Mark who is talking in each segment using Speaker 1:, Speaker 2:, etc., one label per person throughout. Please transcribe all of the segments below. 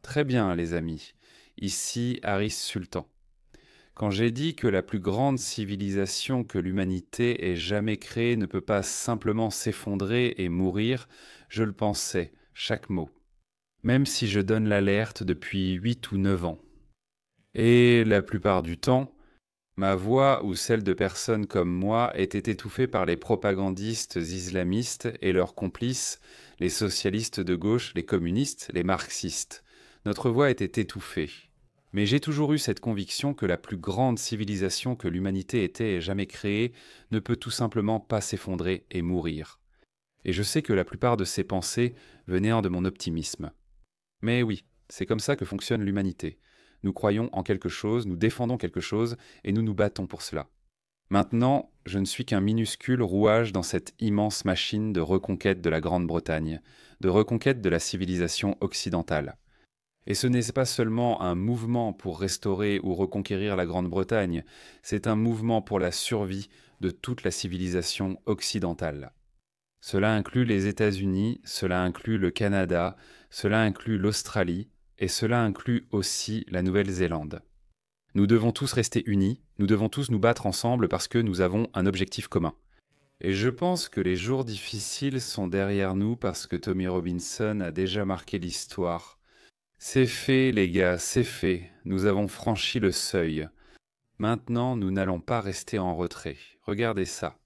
Speaker 1: Très bien, les amis. Ici Harris Sultan. Quand j'ai dit que la plus grande civilisation que l'humanité ait jamais créée ne peut pas simplement s'effondrer et mourir, je le pensais, chaque mot. Même si je donne l'alerte depuis 8 ou 9 ans. Et la plupart du temps, ma voix ou celle de personnes comme moi était étouffée par les propagandistes islamistes et leurs complices, les socialistes de gauche, les communistes, les marxistes. Notre voix était étouffée. Mais j'ai toujours eu cette conviction que la plus grande civilisation que l'humanité ait jamais créée ne peut tout simplement pas s'effondrer et mourir. Et je sais que la plupart de ces pensées venaient de mon optimisme. Mais oui, c'est comme ça que fonctionne l'humanité. Nous croyons en quelque chose, nous défendons quelque chose, et nous nous battons pour cela. Maintenant, je ne suis qu'un minuscule rouage dans cette immense machine de reconquête de la Grande-Bretagne, de reconquête de la civilisation occidentale. Et ce n'est pas seulement un mouvement pour restaurer ou reconquérir la Grande-Bretagne, c'est un mouvement pour la survie de toute la civilisation occidentale. Cela inclut les États-Unis, cela inclut le Canada, cela inclut l'Australie, et cela inclut aussi la Nouvelle-Zélande. Nous devons tous rester unis, nous devons tous nous battre ensemble parce que nous avons un objectif commun. Et je pense que les jours difficiles sont derrière nous parce que Tommy Robinson a déjà marqué l'histoire. C'est fait, les gars, c'est fait. Nous avons franchi le seuil. Maintenant, nous n'allons pas rester en retrait. Regardez ça.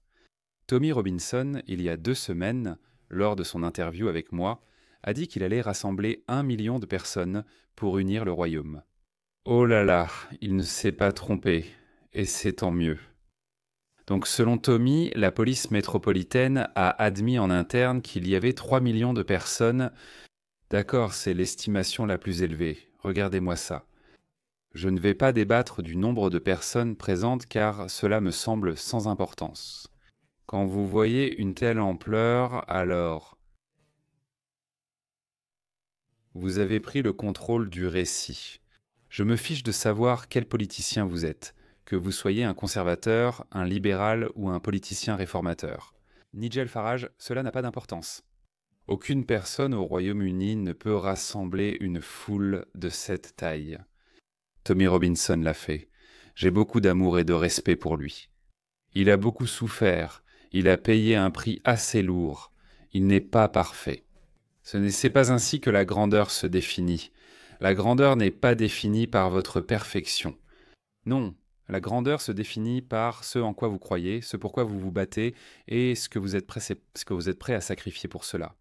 Speaker 1: Tommy Robinson, il y a 2 semaines, lors de son interview avec moi, a dit qu'il allait rassembler 1 million de personnes pour unir le royaume. Oh là là, il ne s'est pas trompé, et c'est tant mieux. Donc selon Tommy, la police métropolitaine a admis en interne qu'il y avait 3 millions de personnes. D'accord, c'est l'estimation la plus élevée, regardez-moi ça. Je ne vais pas débattre du nombre de personnes présentes car cela me semble sans importance. Quand vous voyez une telle ampleur, alors vous avez pris le contrôle du récit. Je me fiche de savoir quel politicien vous êtes, que vous soyez un conservateur, un libéral ou un politicien réformateur. Nigel Farage, cela n'a pas d'importance. Aucune personne au Royaume-Uni ne peut rassembler une foule de cette taille. Tommy Robinson l'a fait. J'ai beaucoup d'amour et de respect pour lui. Il a beaucoup souffert, il a payé un prix assez lourd. Il n'est pas parfait. C'est pas ainsi que la grandeur se définit. La grandeur n'est pas définie par votre perfection. Non, la grandeur se définit par ce en quoi vous croyez, ce pourquoi vous vous battez et ce que vous êtes prêt à sacrifier pour cela.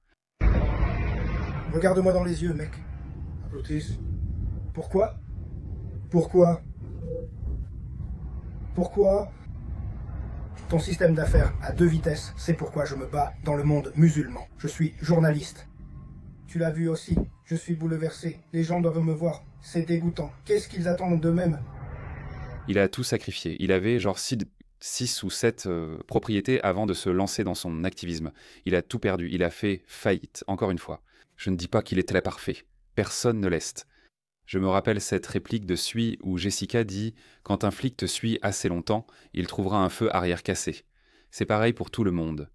Speaker 2: Regarde-moi dans les yeux, mec. Applaudisse. Pourquoi Pourquoi Pourquoi Ton système d'affaires à 2 vitesses, c'est pourquoi je me bats dans le monde musulman. Je suis journaliste. Tu l'as vu aussi, je suis bouleversé. Les gens doivent me voir. C'est dégoûtant. Qu'est-ce qu'ils attendent d'eux-mêmes?
Speaker 1: Il a tout sacrifié. Il avait genre 6 ou 7 propriétés avant de se lancer dans son activisme. Il a tout perdu. Il a fait faillite, encore une fois. Je ne dis pas qu'il est très parfait. Personne ne l'est. Je me rappelle cette réplique de Sui où Jessica dit « Quand un flic te suit assez longtemps, il trouvera un feu arrière cassé. » C'est pareil pour tout le monde.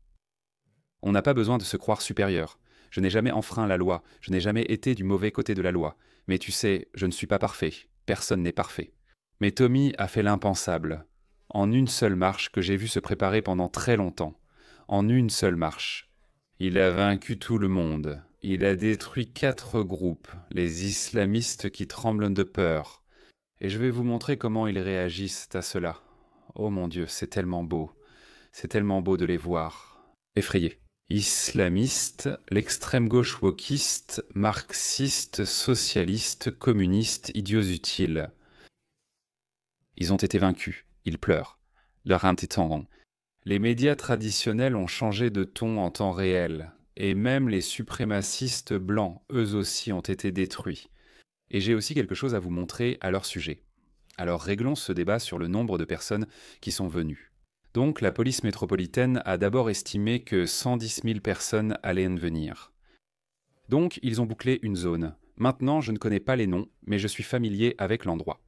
Speaker 1: On n'a pas besoin de se croire supérieur. Je n'ai jamais enfreint la loi, je n'ai jamais été du mauvais côté de la loi. Mais tu sais, je ne suis pas parfait. Personne n'est parfait. Mais Tommy a fait l'impensable. En une seule marche que j'ai vu se préparer pendant très longtemps. En une seule marche. Il a vaincu tout le monde. Il a détruit 4 groupes, les islamistes qui tremblent de peur. Et je vais vous montrer comment ils réagissent à cela. Oh mon Dieu, c'est tellement beau. C'est tellement beau de les voir. Effrayés. Islamistes, l'extrême gauche wokiste, marxiste, socialiste, communiste, idiots utiles. Ils ont été vaincus. Ils pleurent. Leur âme est en rang. Les médias traditionnels ont changé de ton en temps réel. Et même les suprémacistes blancs, eux aussi, ont été détruits. Et j'ai aussi quelque chose à vous montrer à leur sujet. Alors réglons ce débat sur le nombre de personnes qui sont venues. Donc la police métropolitaine a d'abord estimé que 110 000 personnes allaient venir. Donc ils ont bouclé une zone. Maintenant, je ne connais pas les noms, mais je suis familier avec l'endroit.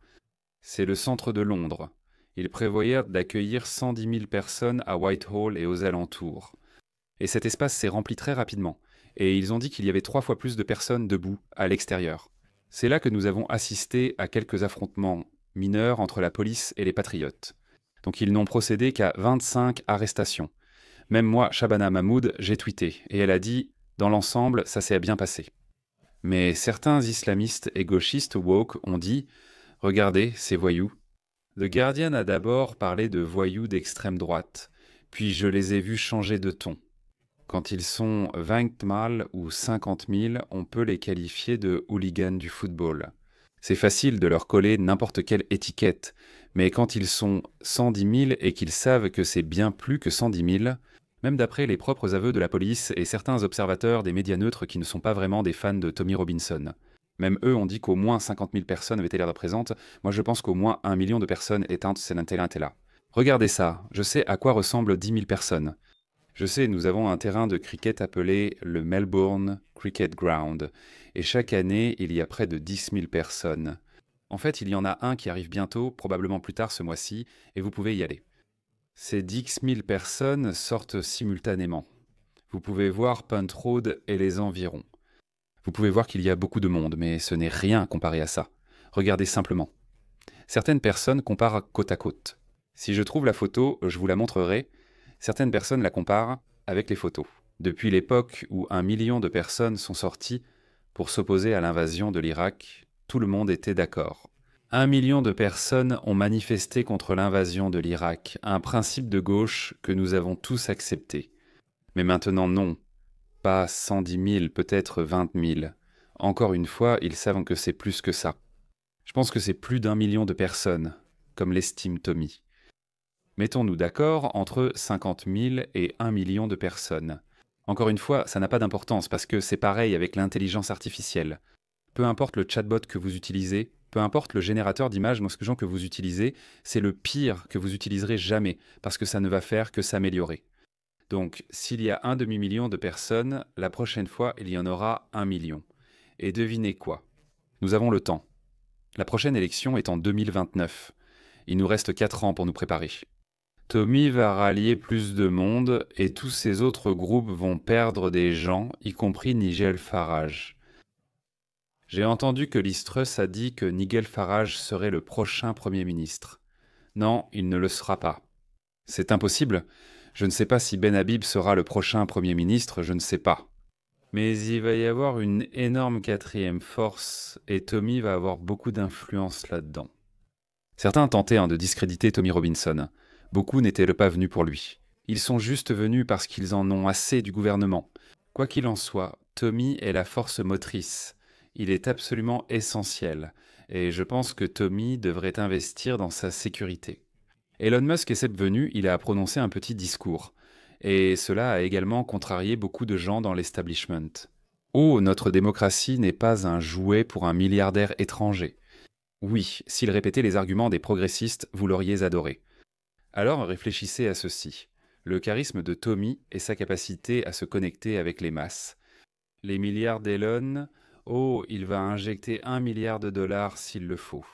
Speaker 1: C'est le centre de Londres. Ils prévoyaient d'accueillir 110 000 personnes à Whitehall et aux alentours. Et cet espace s'est rempli très rapidement. Et ils ont dit qu'il y avait 3 fois plus de personnes debout à l'extérieur. C'est là que nous avons assisté à quelques affrontements mineurs entre la police et les patriotes. Donc ils n'ont procédé qu'à 25 arrestations. Même moi, Shabana Mahmoud, j'ai tweeté, et elle a dit « Dans l'ensemble, ça s'est bien passé ». Mais certains islamistes et gauchistes woke ont dit « Regardez, ces voyous ». The Guardian a d'abord parlé de voyous d'extrême droite, puis je les ai vus changer de ton. Quand ils sont 20 000 ou 50 000, on peut les qualifier de hooligans du football. C'est facile de leur coller n'importe quelle étiquette, mais quand ils sont 110 000 et qu'ils savent que c'est bien plus que 110 000, même d'après les propres aveux de la police et certains observateurs des médias neutres qui ne sont pas vraiment des fans de Tommy Robinson. Même eux ont dit qu'au moins 50 000 personnes avaient été là présentes. Moi, je pense qu'au moins 1 million de personnes éteintes étaient là. Regardez ça, je sais à quoi ressemblent 10 000 personnes. Je sais, nous avons un terrain de cricket appelé le Melbourne Cricket Ground. Et chaque année, il y a près de 10 000 personnes. En fait, il y en a un qui arrive bientôt, probablement plus tard ce mois-ci, et vous pouvez y aller. Ces 10 000 personnes sortent simultanément. Vous pouvez voir Punt Road et les environs. Vous pouvez voir qu'il y a beaucoup de monde, mais ce n'est rien comparé à ça. Regardez simplement. Certaines personnes comparent côte à côte. Si je trouve la photo, je vous la montrerai. Certaines personnes la comparent avec les photos. Depuis l'époque où 1 million de personnes sont sorties pour s'opposer à l'invasion de l'Irak, tout le monde était d'accord. 1 million de personnes ont manifesté contre l'invasion de l'Irak, un principe de gauche que nous avons tous accepté. Mais maintenant non. Pas 110 000, peut-être 20 000. Encore une fois, ils savent que c'est plus que ça. Je pense que c'est plus d'1 million de personnes, comme l'estime Tommy. Mettons-nous d'accord entre 50 000 et 1 million de personnes. Encore une fois, ça n'a pas d'importance parce que c'est pareil avec l'intelligence artificielle. Peu importe le chatbot que vous utilisez, peu importe le générateur d'images que vous utilisez, c'est le pire que vous utiliserez jamais parce que ça ne va faire que s'améliorer. Donc, s'il y a 1 demi-million de personnes, la prochaine fois, il y en aura 1 million. Et devinez quoi? Nous avons le temps. La prochaine élection est en 2029. Il nous reste 4 ans pour nous préparer. Tommy va rallier plus de monde et tous ces autres groupes vont perdre des gens, y compris Nigel Farage. J'ai entendu que Liz Truss a dit que Nigel Farage serait le prochain Premier ministre. Non, il ne le sera pas. C'est impossible. Je ne sais pas si Ben Habib sera le prochain Premier ministre, je ne sais pas. Mais il va y avoir une énorme quatrième force et Tommy va avoir beaucoup d'influence là-dedans. Certains tentaient de discréditer Tommy Robinson. Beaucoup n'étaient pas venus pour lui. Ils sont juste venus parce qu'ils en ont assez du gouvernement. Quoi qu'il en soit, Tommy est la force motrice. Il est absolument essentiel. Et je pense que Tommy devrait investir dans sa sécurité. Elon Musk est cette venue, il a prononcé un petit discours. Et cela a également contrarié beaucoup de gens dans l'establishment. Oh, notre démocratie n'est pas un jouet pour un milliardaire étranger. Oui, s'il répétait les arguments des progressistes, vous l'auriez adoré. Alors réfléchissez à ceci. Le charisme de Tommy et sa capacité à se connecter avec les masses. Les milliards d'Elon, oh, il va injecter 1 milliard de dollars s'il le faut.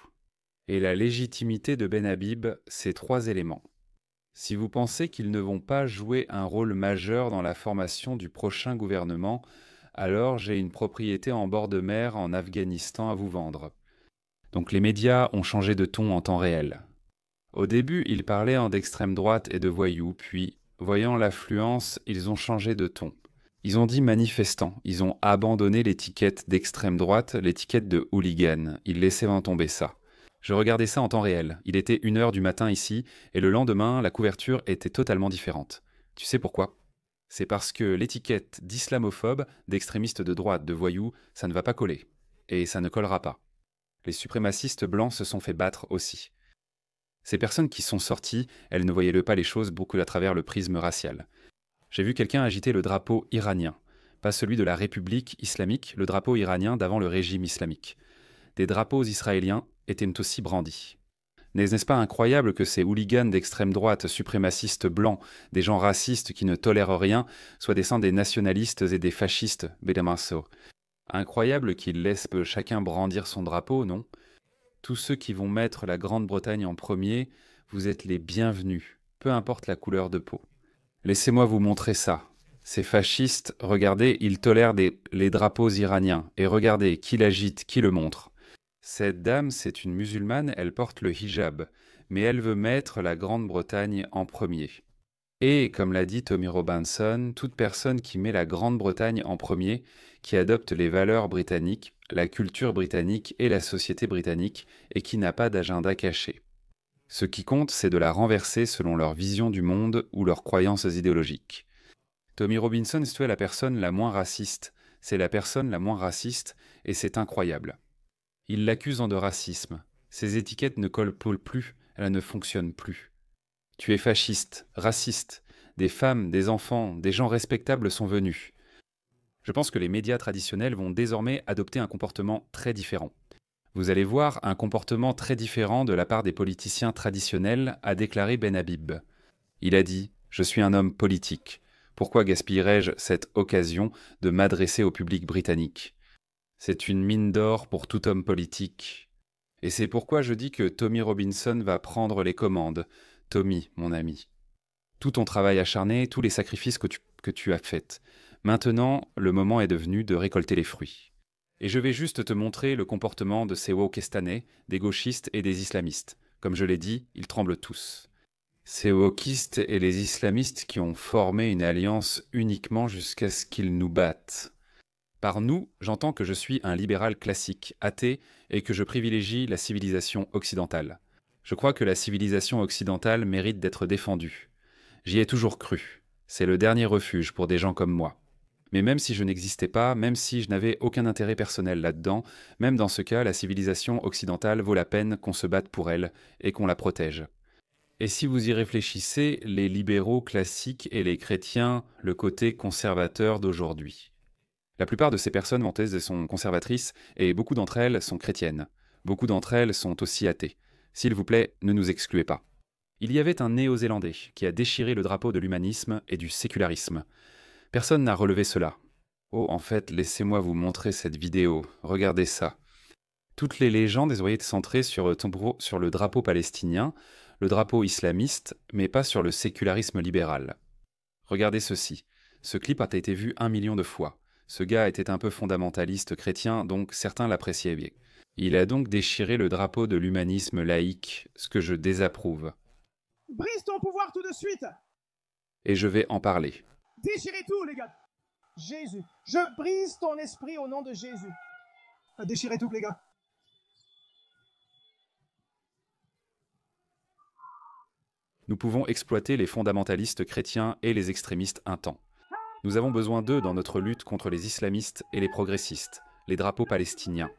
Speaker 1: Et la légitimité de Ben Habib, c'est 3 éléments. Si vous pensez qu'ils ne vont pas jouer un rôle majeur dans la formation du prochain gouvernement, alors j'ai une propriété en bord de mer en Afghanistan à vous vendre. Donc les médias ont changé de ton en temps réel. Au début, ils parlaient d'extrême droite et de voyous, puis, voyant l'affluence, ils ont changé de ton. Ils ont dit manifestants, ils ont abandonné l'étiquette d'extrême droite, l'étiquette de hooligan, ils laissaient tomber ça. Je regardais ça en temps réel, il était 1h du matin ici, et le lendemain, la couverture était totalement différente. Tu sais pourquoi? C'est parce que l'étiquette d'islamophobe, d'extrémiste de droite, de voyous, ça ne va pas coller. Et ça ne collera pas. Les suprémacistes blancs se sont fait battre aussi. Ces personnes qui sont sorties, elles ne voyaient pas les choses beaucoup à travers le prisme racial. J'ai vu quelqu'un agiter le drapeau iranien, pas celui de la République islamique, le drapeau iranien d'avant le régime islamique. Des drapeaux israéliens étaient aussi brandis. N'est-ce pas incroyable que ces hooligans d'extrême droite, suprémacistes blancs, des gens racistes qui ne tolèrent rien, soient des des nationalistes et des fascistes, Bedamasso. Incroyable qu'ils laissent chacun brandir son drapeau, non? Tous ceux qui vont mettre la Grande-Bretagne en premier, vous êtes les bienvenus, peu importe la couleur de peau. Laissez-moi vous montrer ça. Ces fascistes, regardez, ils tolèrent les drapeaux iraniens. Et regardez, qui l'agite, qui le montre. Cette dame, c'est une musulmane, elle porte le hijab. Mais elle veut mettre la Grande-Bretagne en premier. Et, comme l'a dit Tommy Robinson, toute personne qui met la Grande-Bretagne en premier, qui adopte les valeurs britanniques, la culture britannique et la société britannique, et qui n'a pas d'agenda caché. Ce qui compte, c'est de la renverser selon leur vision du monde ou leurs croyances idéologiques. Tommy Robinson, c'est la personne la moins raciste. C'est la personne la moins raciste, et c'est incroyable. Il l'accuse de racisme. Ces étiquettes ne collent plus, elles ne fonctionnent plus. Tu es fasciste, raciste. Des femmes, des enfants, des gens respectables sont venus. Je pense que les médias traditionnels vont désormais adopter un comportement très différent. Vous allez voir un comportement très différent de la part des politiciens traditionnels, a déclaré Ben Habib. Il a dit « Je suis un homme politique. Pourquoi gaspillerais-je cette occasion de m'adresser au public britannique ?» C'est une mine d'or pour tout homme politique. Et c'est pourquoi je dis que Tommy Robinson va prendre les commandes. Tommy, mon ami. Tout ton travail acharné, tous les sacrifices que tu as faits. Maintenant, le moment est devenu de récolter les fruits. Et je vais juste te montrer le comportement de ces wokestanais, des gauchistes et des islamistes. Comme je l'ai dit, ils tremblent tous. Ces wokistes et les islamistes qui ont formé une alliance uniquement jusqu'à ce qu'ils nous battent. Par nous, j'entends que je suis un libéral classique, athée, et que je privilégie la civilisation occidentale. Je crois que la civilisation occidentale mérite d'être défendue. J'y ai toujours cru. C'est le dernier refuge pour des gens comme moi. Mais même si je n'existais pas, même si je n'avais aucun intérêt personnel là-dedans, même dans ce cas, la civilisation occidentale vaut la peine qu'on se batte pour elle et qu'on la protège. Et si vous y réfléchissez, les libéraux classiques et les chrétiens, le côté conservateur d'aujourd'hui. La plupart de ces personnes vantées sont conservatrices et beaucoup d'entre elles sont chrétiennes. Beaucoup d'entre elles sont aussi athées. S'il vous plaît, ne nous excluez pas. Il y avait un Néo-Zélandais qui a déchiré le drapeau de l'humanisme et du sécularisme. Personne n'a relevé cela. Oh, en fait, laissez-moi vous montrer cette vidéo. Regardez ça. Toutes les légendes auraient été centrées sur le drapeau palestinien, le drapeau islamiste, mais pas sur le sécularisme libéral. Regardez ceci. Ce clip a été vu 1 million de fois. Ce gars était un peu fondamentaliste chrétien, donc certains l'appréciaient bien. Il a donc déchiré le drapeau de l'humanisme laïque, ce que je désapprouve.
Speaker 2: Brise ton pouvoir tout de suite.
Speaker 1: Et je vais en parler.
Speaker 2: Déchirez tout, les gars. Jésus. Je brise ton esprit au nom de Jésus. Déchirez tout, les gars.
Speaker 1: Nous pouvons exploiter les fondamentalistes chrétiens et les extrémistes un temps. Nous avons besoin d'eux dans notre lutte contre les islamistes et les progressistes, les drapeaux palestiniens.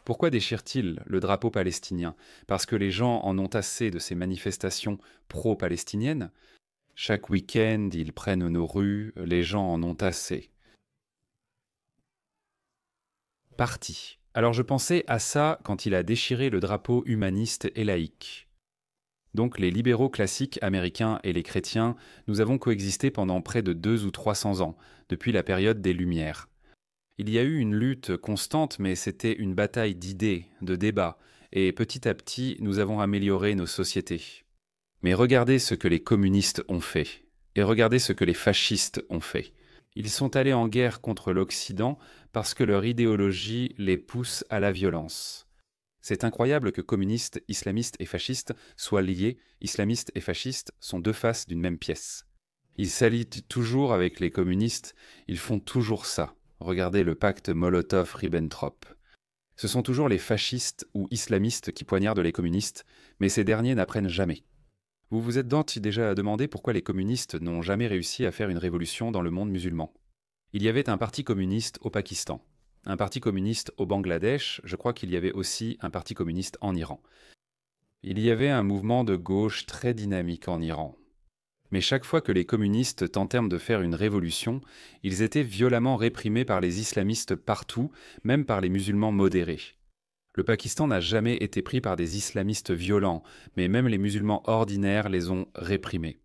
Speaker 1: Pourquoi déchire-t-il le drapeau palestinien? Parce que les gens en ont assez de ces manifestations pro-palestiniennes. Chaque week-end, ils prennent nos rues, les gens en ont assez. Parti. Alors je pensais à ça quand il a déchiré le drapeau humaniste et laïque. Donc les libéraux classiques américains et les chrétiens, nous avons coexisté pendant près de 200 ou 300 ans, depuis la période des Lumières. Il y a eu une lutte constante, mais c'était une bataille d'idées, de débats, et petit à petit, nous avons amélioré nos sociétés. Mais regardez ce que les communistes ont fait, et regardez ce que les fascistes ont fait. Ils sont allés en guerre contre l'Occident parce que leur idéologie les pousse à la violence. C'est incroyable que communistes, islamistes et fascistes soient liés. Islamistes et fascistes sont deux faces d'une même pièce. Ils s'allient toujours avec les communistes, ils font toujours ça. Regardez le pacte Molotov-Ribbentrop. Ce sont toujours les fascistes ou islamistes qui poignardent les communistes, mais ces derniers n'apprennent jamais. Vous vous êtes donc déjà demandé pourquoi les communistes n'ont jamais réussi à faire une révolution dans le monde musulman. Il y avait un parti communiste au Pakistan, un parti communiste au Bangladesh, je crois qu'il y avait aussi un parti communiste en Iran. Il y avait un mouvement de gauche très dynamique en Iran. Mais chaque fois que les communistes tentèrent de faire une révolution, ils étaient violemment réprimés par les islamistes partout, même par les musulmans modérés. Le Pakistan n'a jamais été pris par des islamistes violents, mais même les musulmans ordinaires les ont réprimés.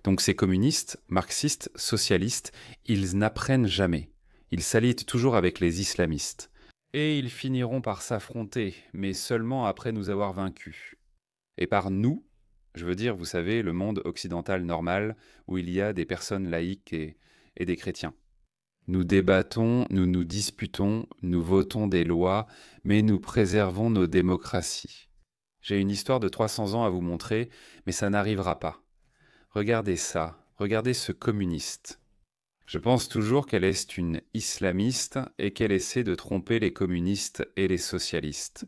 Speaker 1: Donc ces communistes, marxistes, socialistes, ils n'apprennent jamais. Ils s'allient toujours avec les islamistes. Et ils finiront par s'affronter, mais seulement après nous avoir vaincus. Et par nous, Je veux dire, vous savez, le monde occidental normal, où il y a des personnes laïques et des chrétiens. Nous débattons, nous nous disputons, nous votons des lois, mais nous préservons nos démocraties. J'ai une histoire de 300 ans à vous montrer, mais ça n'arrivera pas. Regardez ça, regardez ce communiste. Je pense toujours qu'elle est une islamiste et qu'elle essaie de tromper les communistes et les socialistes.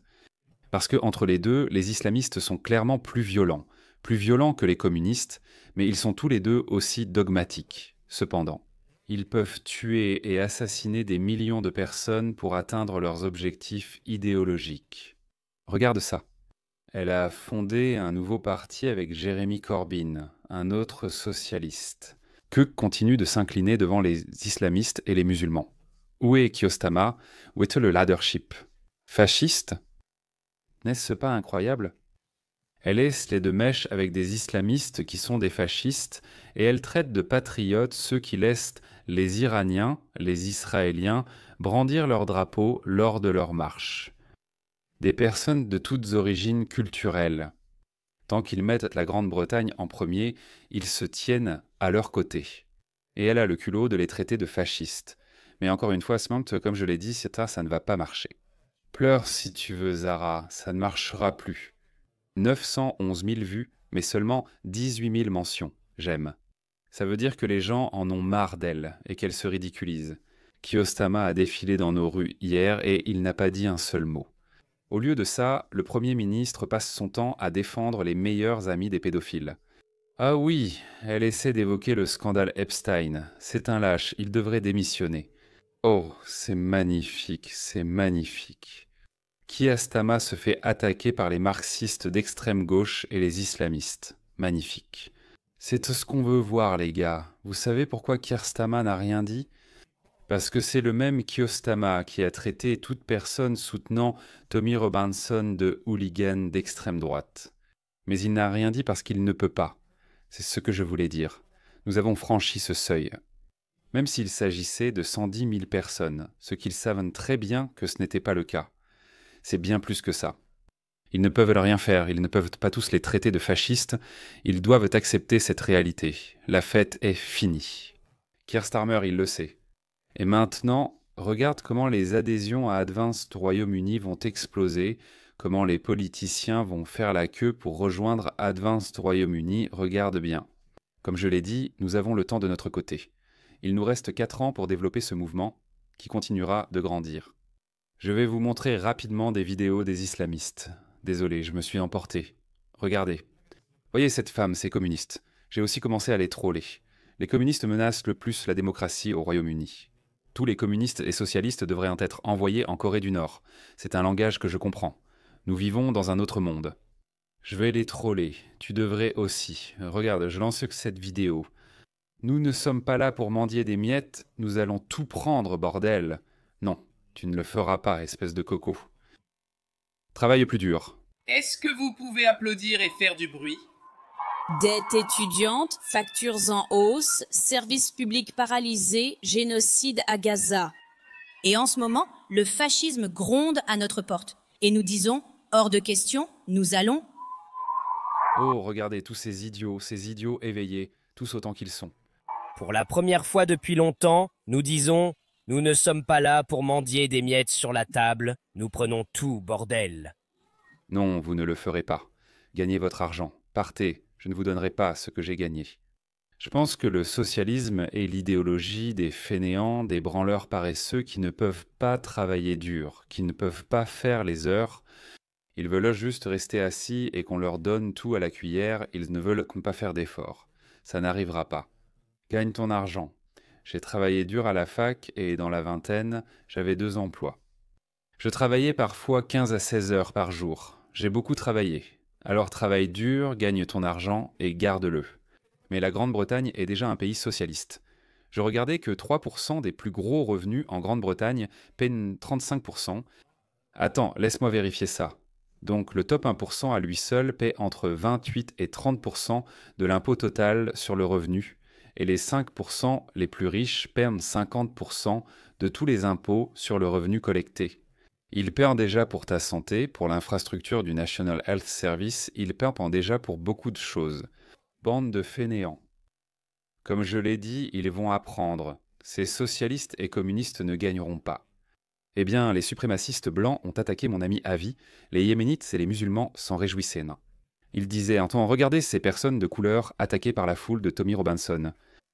Speaker 1: Parce que entre les deux, les islamistes sont clairement plus violents que les communistes, mais ils sont tous les deux aussi dogmatiques. Cependant, ils peuvent tuer et assassiner des millions de personnes pour atteindre leurs objectifs idéologiques. Regarde ça. Elle a fondé un nouveau parti avec Jeremy Corbyn, un autre socialiste. Que continue de s'incliner devant les islamistes et les musulmans. Où est Kyostama? Où est le leadership? Fasciste? N'est-ce pas incroyable? Elle est les deux mèches avec des islamistes qui sont des fascistes et elle traite de patriotes ceux qui laissent les Iraniens, les Israéliens, brandir leurs drapeaux lors de leur marche. Des personnes de toutes origines culturelles. Tant qu'ils mettent la Grande-Bretagne en premier, ils se tiennent à leur côté. Et elle a le culot de les traiter de fascistes. Mais encore une fois, Samantha, comme je l'ai dit, ça ne va pas marcher. Pleure si tu veux, Zara, ça ne marchera plus. 911 000 vues, mais seulement 18 000 mentions. J'aime. Ça veut dire que les gens en ont marre d'elle et qu'elle se ridiculise. Kyostama a défilé dans nos rues hier et il n'a pas dit un seul mot. Au lieu de ça, le Premier ministre passe son temps à défendre les meilleurs amis des pédophiles. Ah oui, elle essaie d'évoquer le scandale Epstein. C'est un lâche, il devrait démissionner. Oh, c'est magnifique, c'est magnifique. Kyostama se fait attaquer par les marxistes d'extrême gauche et les islamistes. Magnifique. C'est ce qu'on veut voir, les gars. Vous savez pourquoi Kyostama n'a rien dit ? Parce que c'est le même Kyostama qui a traité toute personne soutenant Tommy Robinson de hooligan d'extrême droite. Mais il n'a rien dit parce qu'il ne peut pas. C'est ce que je voulais dire. Nous avons franchi ce seuil. Même s'il s'agissait de 110 000 personnes, ce qu'ils savent très bien que ce n'était pas le cas. C'est bien plus que ça. Ils ne peuvent rien faire, ils ne peuvent pas tous les traiter de fascistes, ils doivent accepter cette réalité. La fête est finie. Keir Starmer, il le sait. Et maintenant, regarde comment les adhésions à Advanced Royaume-Uni vont exploser, comment les politiciens vont faire la queue pour rejoindre Advanced Royaume-Uni, regarde bien. Comme je l'ai dit, nous avons le temps de notre côté. Il nous reste 4 ans pour développer ce mouvement, qui continuera de grandir. Je vais vous montrer rapidement des vidéos des islamistes. Désolé, je me suis emporté. Regardez. Voyez cette femme, c'est communiste. J'ai aussi commencé à les troller. Les communistes menacent le plus la démocratie au Royaume-Uni. Tous les communistes et socialistes devraient être envoyés en Corée du Nord. C'est un langage que je comprends. Nous vivons dans un autre monde. Je vais les troller. Tu devrais aussi. Regarde, je lance cette vidéo. Nous ne sommes pas là pour mendier des miettes, nous allons tout prendre, bordel. Non, tu ne le feras pas, espèce de coco. Travaille plus dur.
Speaker 3: Est-ce que vous pouvez applaudir et faire du bruit ?
Speaker 4: Dette étudiante, factures en hausse, services publics paralysés, génocide à Gaza. Et en ce moment, le fascisme gronde à notre porte. Et nous disons, hors de question, nous allons...
Speaker 1: Oh, regardez tous ces idiots éveillés, tous autant qu'ils sont.
Speaker 5: Pour la première fois depuis longtemps, nous disons, nous ne sommes pas là pour mendier des miettes sur la table, nous prenons tout, bordel.
Speaker 1: Non, vous ne le ferez pas. Gagnez votre argent, partez. Je ne vous donnerai pas ce que j'ai gagné. Je pense que le socialisme est l'idéologie des fainéants, des branleurs paresseux qui ne peuvent pas travailler dur, qui ne peuvent pas faire les heures. Ils veulent juste rester assis et qu'on leur donne tout à la cuillère, ils ne veulent pas faire d'efforts. Ça n'arrivera pas. Gagne ton argent. J'ai travaillé dur à la fac et dans la vingtaine, j'avais 2 emplois. Je travaillais parfois 15 à 16 heures par jour. J'ai beaucoup travaillé. Alors travaille dur, gagne ton argent et garde-le. Mais la Grande-Bretagne est déjà un pays socialiste. Je regardais que 3% des plus gros revenus en Grande-Bretagne paient 35%. Attends, laisse-moi vérifier ça. Donc le top 1% à lui seul paie entre 28 et 30% de l'impôt total sur le revenu. Et les 5% les plus riches paient 50% de tous les impôts sur le revenu collecté. Il perd déjà pour ta santé, pour l'infrastructure du National Health Service, il perd déjà pour beaucoup de choses. Bande de fainéants. Comme je l'ai dit, ils vont apprendre. Ces socialistes et communistes ne gagneront pas. Eh bien, les suprémacistes blancs ont attaqué mon ami Avi, les Yéménites et les musulmans s'en réjouissaient. Ils disaient un temps, regardez ces personnes de couleur attaquées par la foule de Tommy Robinson.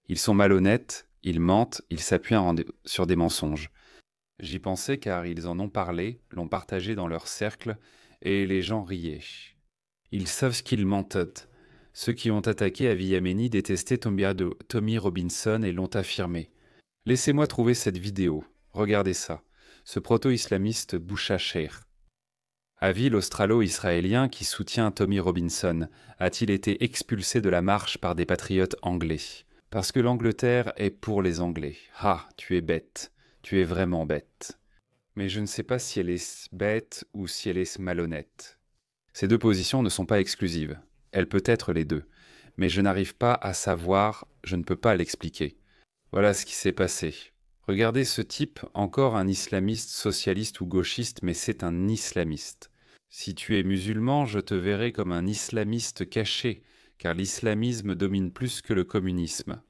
Speaker 1: Ils sont malhonnêtes, ils mentent, ils s'appuient sur des mensonges. J'y pensais car ils en ont parlé, l'ont partagé dans leur cercle, et les gens riaient. Ils savent ce qu'ils mentent. Ceux qui ont attaqué Avi Yemeni détestaient Tommy Robinson et l'ont affirmé. Laissez-moi trouver cette vidéo. Regardez ça. Ce proto-islamiste Boucha Sheikh. Avi, l'australo-israélien qui soutient Tommy Robinson, a-t-il été expulsé de la marche par des patriotes anglais? Parce que l'Angleterre est pour les Anglais. Ah, tu es bête. Tu es vraiment bête. Mais je ne sais pas si elle est bête ou si elle est malhonnête. Ces deux positions ne sont pas exclusives. Elle peut être les deux. Mais je n'arrive pas à savoir, je ne peux pas l'expliquer. Voilà ce qui s'est passé. Regardez ce type, encore un islamiste, socialiste ou gauchiste, mais c'est un islamiste. Si tu es musulman, je te verrai comme un islamiste caché, car l'islamisme domine plus que le communisme.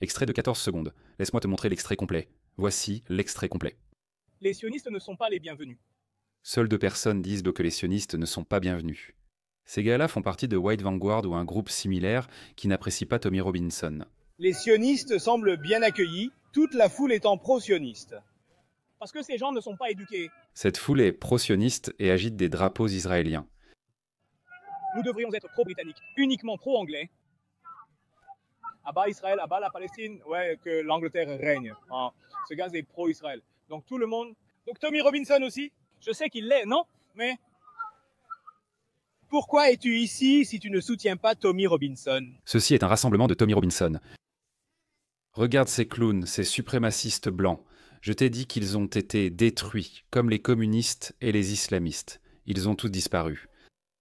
Speaker 1: Extrait de 14 secondes. Laisse-moi te montrer l'extrait complet. Voici l'extrait complet.
Speaker 6: Les sionistes ne sont pas les bienvenus.
Speaker 1: Seules 2 personnes disent que les sionistes ne sont pas bienvenus. Ces gars-là font partie de White Vanguard ou un groupe similaire qui n'apprécie pas Tommy Robinson.
Speaker 6: Les sionistes semblent bien accueillis, toute la foule étant pro-sioniste. Parce que ces gens ne sont pas éduqués.
Speaker 1: Cette foule est pro-sioniste et agite des drapeaux israéliens.
Speaker 6: Nous devrions être pro-britanniques, uniquement pro-anglais. À bas Israël, à bas la Palestine, ouais, que l'Angleterre règne. Hein. Ce gars est pro-Israël. Donc tout le monde... Donc Tommy Robinson aussi, je sais qu'il l'est, non? Mais... Pourquoi es-tu ici si tu ne soutiens pas Tommy Robinson?
Speaker 1: Ceci est un rassemblement de Tommy Robinson. Regarde ces clowns, ces suprémacistes blancs. Je t'ai dit qu'ils ont été détruits, comme les communistes et les islamistes. Ils ont tous disparu.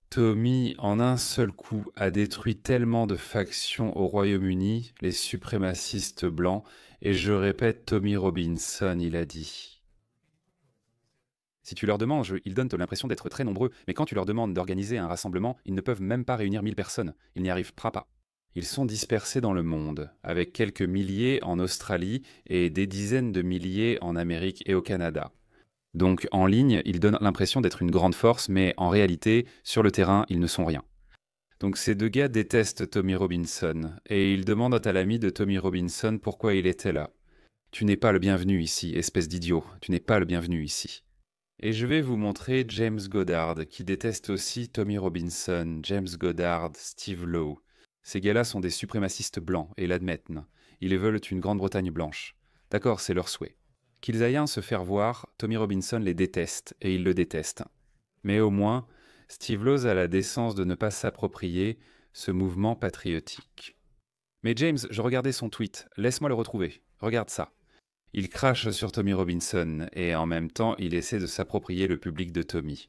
Speaker 1: Tommy, en un seul coup, a détruit tellement de factions au Royaume-Uni, les suprémacistes blancs, et je répète, Tommy Robinson, il a dit. Si tu leur demandes, ils donnent l'impression d'être très nombreux, mais quand tu leur demandes d'organiser un rassemblement, ils ne peuvent même pas réunir 1000 personnes. Ils n'y arrivent pas. Ils sont dispersés dans le monde, avec quelques milliers en Australie et des dizaines de milliers en Amérique et au Canada. Donc en ligne, ils donnent l'impression d'être une grande force, mais en réalité, sur le terrain, ils ne sont rien. Donc ces 2 gars détestent Tommy Robinson, et ils demandent à l'ami de Tommy Robinson pourquoi il était là. Tu n'es pas le bienvenu ici, espèce d'idiot, tu n'es pas le bienvenu ici. Et je vais vous montrer James Goddard, qui déteste aussi Tommy Robinson, James Goddard, Steve Lowe. Ces gars-là sont des suprémacistes blancs, et l'admettent. Ils veulent une Grande-Bretagne blanche. D'accord, c'est leur souhait. Qu'ils aillent se faire voir, Tommy Robinson les déteste, et il le déteste. Mais au moins, Steve Lowe a la décence de ne pas s'approprier ce mouvement patriotique. Mais James, je regardais son tweet, laisse-moi le retrouver, regarde ça. Il crache sur Tommy Robinson, et en même temps, il essaie de s'approprier le public de Tommy.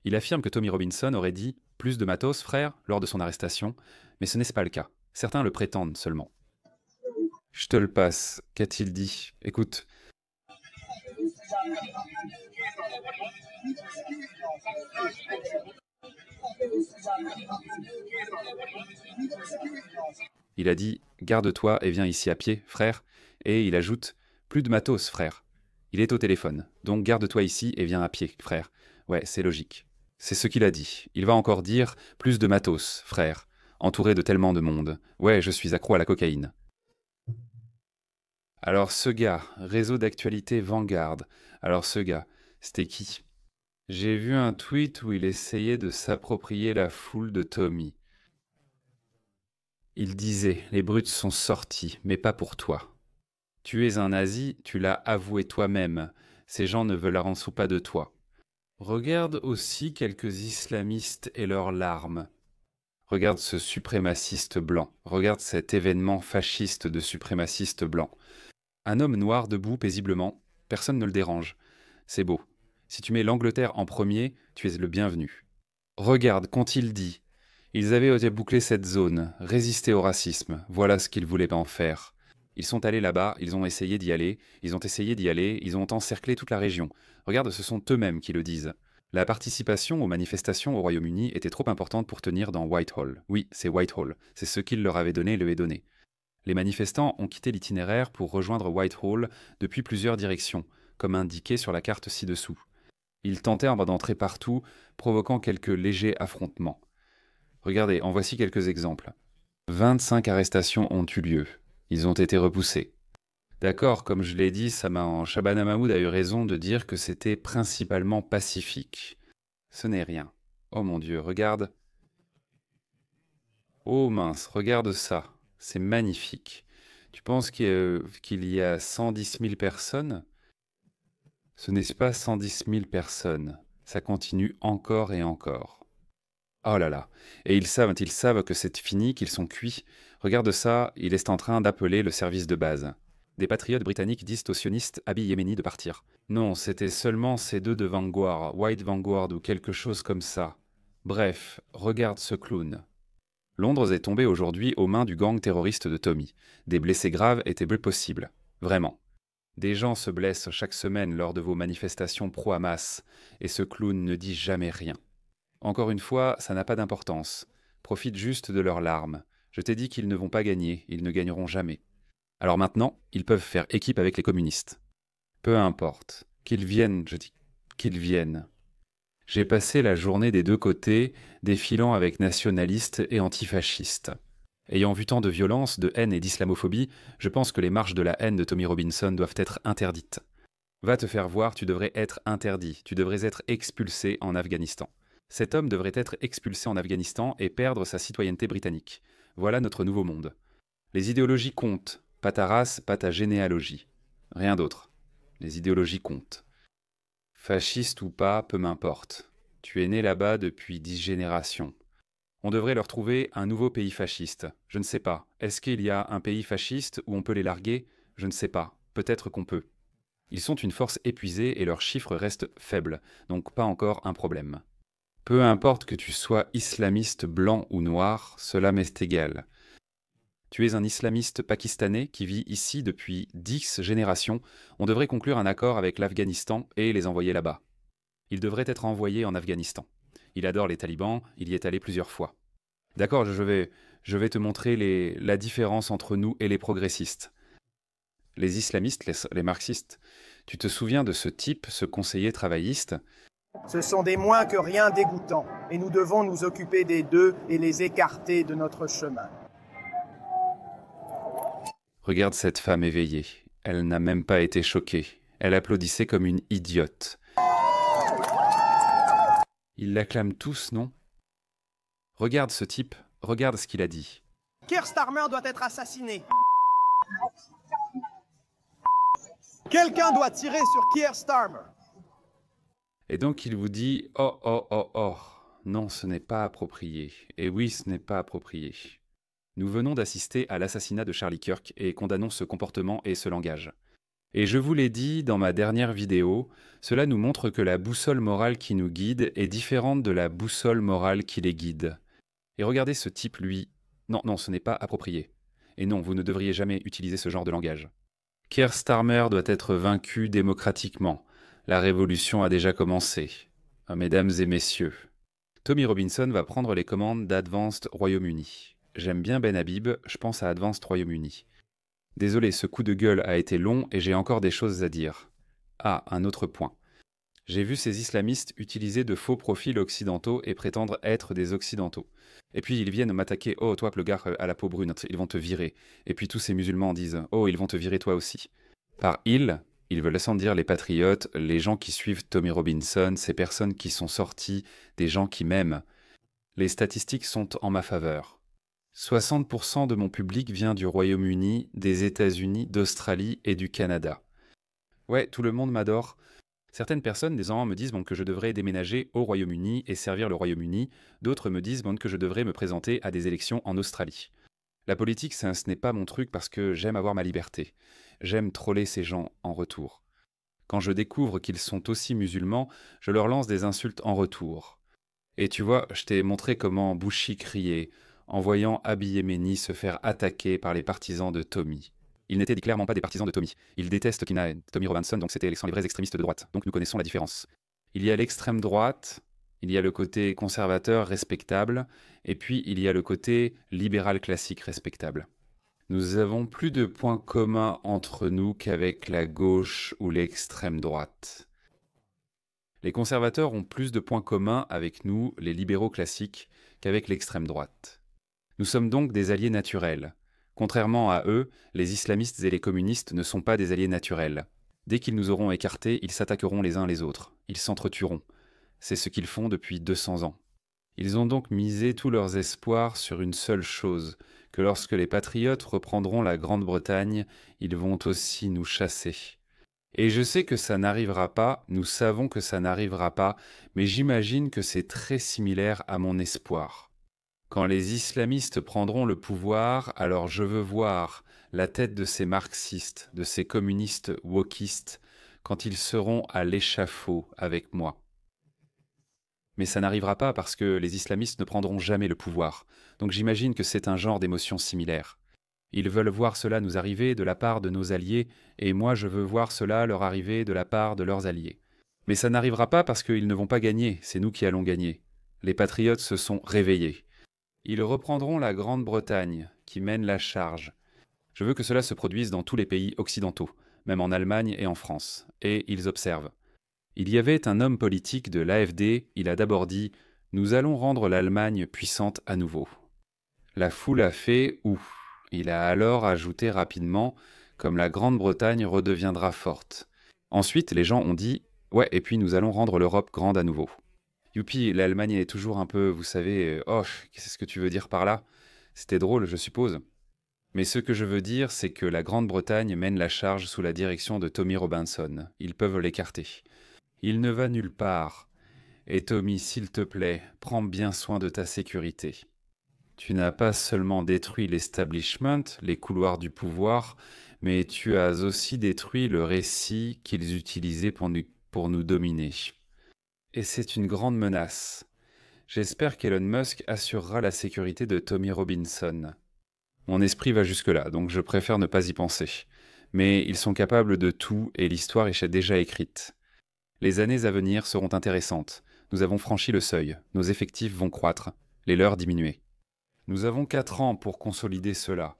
Speaker 1: Il affirme que Tommy Robinson aurait dit « plus de matos, frère » lors de son arrestation, mais ce n'est pas le cas. Certains le prétendent seulement. Je te le passe. Qu'a-t-il dit? Écoute. Il a dit « Garde-toi et viens ici à pied, frère », et il ajoute « Plus de matos, frère ». Il est au téléphone, donc garde-toi ici et viens à pied, frère. Ouais, c'est logique. C'est ce qu'il a dit. Il va encore dire « Plus de matos, frère », entouré de tellement de monde. Ouais, je suis accro à la cocaïne. Alors ce gars, réseau d'actualité Vanguard, alors ce gars, c'était qui? J'ai vu un tweet où il essayait de s'approprier la foule de Tommy. Il disait « Les brutes sont sortis, mais pas pour toi. Tu es un nazi, tu l'as avoué toi-même. Ces gens ne veulent en dessous pas de toi. » Regarde aussi quelques islamistes et leurs larmes. Regarde ce suprémaciste blanc. Regarde cet événement fasciste de suprémacistes blancs. Un homme noir debout paisiblement, personne ne le dérange. C'est beau. Si tu mets l'Angleterre en premier, tu es le bienvenu. Regarde, qu'ont-ils dit? Ils avaient osé boucler cette zone, résister au racisme, voilà ce qu'ils voulaient en faire. Ils sont allés là-bas, ils ont essayé d'y aller, ils ont essayé d'y aller, ils ont encerclé toute la région. Regarde, ce sont eux-mêmes qui le disent. La participation aux manifestations au Royaume-Uni était trop importante pour tenir dans Whitehall. Oui, c'est Whitehall, c'est ce qu'il leur avait donné le est donné. Les manifestants ont quitté l'itinéraire pour rejoindre Whitehall depuis plusieurs directions, comme indiqué sur la carte ci-dessous. Ils tentèrent d'entrer partout, provoquant quelques légers affrontements. Regardez, en voici quelques exemples. 25 arrestations ont eu lieu. Ils ont été repoussés. D'accord, comme je l'ai dit, Shabana Mahmoud a eu raison de dire que c'était principalement pacifique. Ce n'est rien. Oh mon Dieu, regarde. Oh mince, regarde ça. C'est magnifique. Tu penses qu'il y a 110 000 personnes? Ce n'est pas 110 000 personnes. Ça continue encore et encore. Oh là là. Et ils savent que c'est fini, qu'ils sont cuits. Regarde ça, il est en train d'appeler le service de base. Des patriotes britanniques disent aux sionistes Abiy Yéméni de partir. Non, c'était seulement ces deux de Vanguard, White Vanguard ou quelque chose comme ça. Bref, regarde ce clown. Londres est tombé aujourd'hui aux mains du gang terroriste de Tommy. Des blessés graves étaient peu possibles. Vraiment. Des gens se blessent chaque semaine lors de vos manifestations pro-Hamas, et ce clown ne dit jamais rien. Encore une fois, ça n'a pas d'importance. Profite juste de leurs larmes. Je t'ai dit qu'ils ne vont pas gagner, ils ne gagneront jamais. Alors maintenant, ils peuvent faire équipe avec les communistes. Peu importe. Qu'ils viennent, je dis. Qu'ils viennent. J'ai passé la journée des deux côtés, défilant avec nationalistes et antifascistes. Ayant vu tant de violence, de haine et d'islamophobie, je pense que les marches de la haine de Tommy Robinson doivent être interdites. Va te faire voir, tu devrais être interdit, tu devrais être expulsé en Afghanistan. Cet homme devrait être expulsé en Afghanistan et perdre sa citoyenneté britannique. Voilà notre nouveau monde. Les idéologies comptent, pas ta race, pas ta généalogie. Rien d'autre. Les idéologies comptent. Fasciste ou pas, peu m'importe. Tu es né là-bas depuis 10 générations. On devrait leur trouver un nouveau pays fasciste. Je ne sais pas. Est-ce qu'il y a un pays fasciste où on peut les larguer? Je ne sais pas. Peut-être qu'on peut. Ils sont une force épuisée et leurs chiffres restent faibles, donc pas encore un problème. Peu importe que tu sois islamiste blanc ou noir, cela m'est égal. Tu es un islamiste pakistanais qui vit ici depuis 10 générations. On devrait conclure un accord avec l'Afghanistan et les envoyer là-bas. Il devrait être envoyé en Afghanistan. Il adore les talibans, il y est allé plusieurs fois. D'accord, je vais te montrer la différence entre nous et les progressistes. Les islamistes, les marxistes. Tu te souviens de ce type, ce conseiller travailliste?
Speaker 7: Ce sont des moins que rien dégoûtants, et nous devons nous occuper des deux et les écarter de notre chemin.
Speaker 1: Regarde cette femme éveillée. Elle n'a même pas été choquée. Elle applaudissait comme une idiote. Ils l'acclament tous, non? Regarde ce type, regarde ce qu'il a dit.
Speaker 7: Keir Starmer doit être assassiné. Quelqu'un doit tirer sur Keir Starmer.
Speaker 1: Et donc il vous dit « Oh, oh, oh, oh, non, ce n'est pas approprié. Et oui, ce n'est pas approprié. » Nous venons d'assister à l'assassinat de Charlie Kirk et condamnons ce comportement et ce langage. Et je vous l'ai dit dans ma dernière vidéo, cela nous montre que la boussole morale qui nous guide est différente de la boussole morale qui les guide. Et regardez ce type, lui. Non, non, ce n'est pas approprié. Et non, vous ne devriez jamais utiliser ce genre de langage. Keir Starmer doit être vaincu démocratiquement. La révolution a déjà commencé. Mesdames et messieurs, Tommy Robinson va prendre les commandes d'Advanced Royaume-Uni. J'aime bien Ben Habib, je pense à Advanced Royaume-Uni. Désolé, ce coup de gueule a été long et j'ai encore des choses à dire. Ah, un autre point. J'ai vu ces islamistes utiliser de faux profils occidentaux et prétendre être des occidentaux. Et puis ils viennent m'attaquer. Oh, toi, le gars à la peau brune, ils vont te virer. Et puis tous ces musulmans disent oh, ils vont te virer toi aussi. Par ils veulent sans dire les patriotes, les gens qui suivent Tommy Robinson, ces personnes qui sont sorties, des gens qui m'aiment. Les statistiques sont en ma faveur. 60% de mon public vient du Royaume-Uni, des États-Unis, d'Australie et du Canada. Ouais, tout le monde m'adore. Certaines personnes, désormais, me disent que je devrais déménager au Royaume-Uni et servir le Royaume-Uni. D'autres me disent que je devrais me présenter à des élections en Australie. La politique, ce n'est pas mon truc parce que j'aime avoir ma liberté. J'aime troller ces gens en retour. Quand je découvre qu'ils sont aussi musulmans, je leur lance des insultes en retour. Et tu vois, je t'ai montré comment Bushi criait en voyant Abiy Yéméni se faire attaquer par les partisans de Tommy. Ils n'étaient clairement pas des partisans de Tommy. Ils détestent Tommy Robinson, donc c'était les vrais extrémistes de droite. Donc nous connaissons la différence. Il y a l'extrême droite, il y a le côté conservateur respectable, et puis il y a le côté libéral classique respectable. Nous avons plus de points communs entre nous qu'avec la gauche ou l'extrême droite. Les conservateurs ont plus de points communs avec nous, les libéraux classiques, qu'avec l'extrême droite. Nous sommes donc des alliés naturels. Contrairement à eux, les islamistes et les communistes ne sont pas des alliés naturels. Dès qu'ils nous auront écartés, ils s'attaqueront les uns les autres. Ils s'entretueront. C'est ce qu'ils font depuis 200 ans. Ils ont donc misé tous leurs espoirs sur une seule chose, que lorsque les patriotes reprendront la Grande-Bretagne, ils vont aussi nous chasser. Et je sais que ça n'arrivera pas, nous savons que ça n'arrivera pas, mais j'imagine que c'est très similaire à mon espoir. Quand les islamistes prendront le pouvoir, alors je veux voir la tête de ces marxistes, de ces communistes wokistes, quand ils seront à l'échafaud avec moi. Mais ça n'arrivera pas parce que les islamistes ne prendront jamais le pouvoir, donc j'imagine que c'est un genre d'émotion similaire. Ils veulent voir cela nous arriver de la part de nos alliés, et moi je veux voir cela leur arriver de la part de leurs alliés. Mais ça n'arrivera pas parce qu'ils ne vont pas gagner, c'est nous qui allons gagner. Les patriotes se sont réveillés. Ils reprendront la Grande-Bretagne, qui mène la charge. Je veux que cela se produise dans tous les pays occidentaux, même en Allemagne et en France, et ils observent. Il y avait un homme politique de l'AfD, il a d'abord dit « Nous allons rendre l'Allemagne puissante à nouveau ». La foule a fait « Ouh ». Il a alors ajouté rapidement « Comme la Grande-Bretagne redeviendra forte ». Ensuite, les gens ont dit « Ouais, et puis nous allons rendre l'Europe grande à nouveau ». Youpi, l'Allemagne est toujours un peu, vous savez, oh, qu'est-ce que tu veux dire par là? C'était drôle, je suppose. Mais ce que je veux dire, c'est que la Grande-Bretagne mène la charge sous la direction de Tommy Robinson. Ils peuvent l'écarter. Il ne va nulle part. Et Tommy, s'il te plaît, prends bien soin de ta sécurité. Tu n'as pas seulement détruit l'establishment, les couloirs du pouvoir, mais tu as aussi détruit le récit qu'ils utilisaient pour nous dominer. Et c'est une grande menace. J'espère qu'Elon Musk assurera la sécurité de Tommy Robinson. Mon esprit va jusque-là, donc je préfère ne pas y penser. Mais ils sont capables de tout et l'histoire est déjà écrite. Les années à venir seront intéressantes. Nous avons franchi le seuil, nos effectifs vont croître, les leurs diminuer. Nous avons 4 ans pour consolider cela.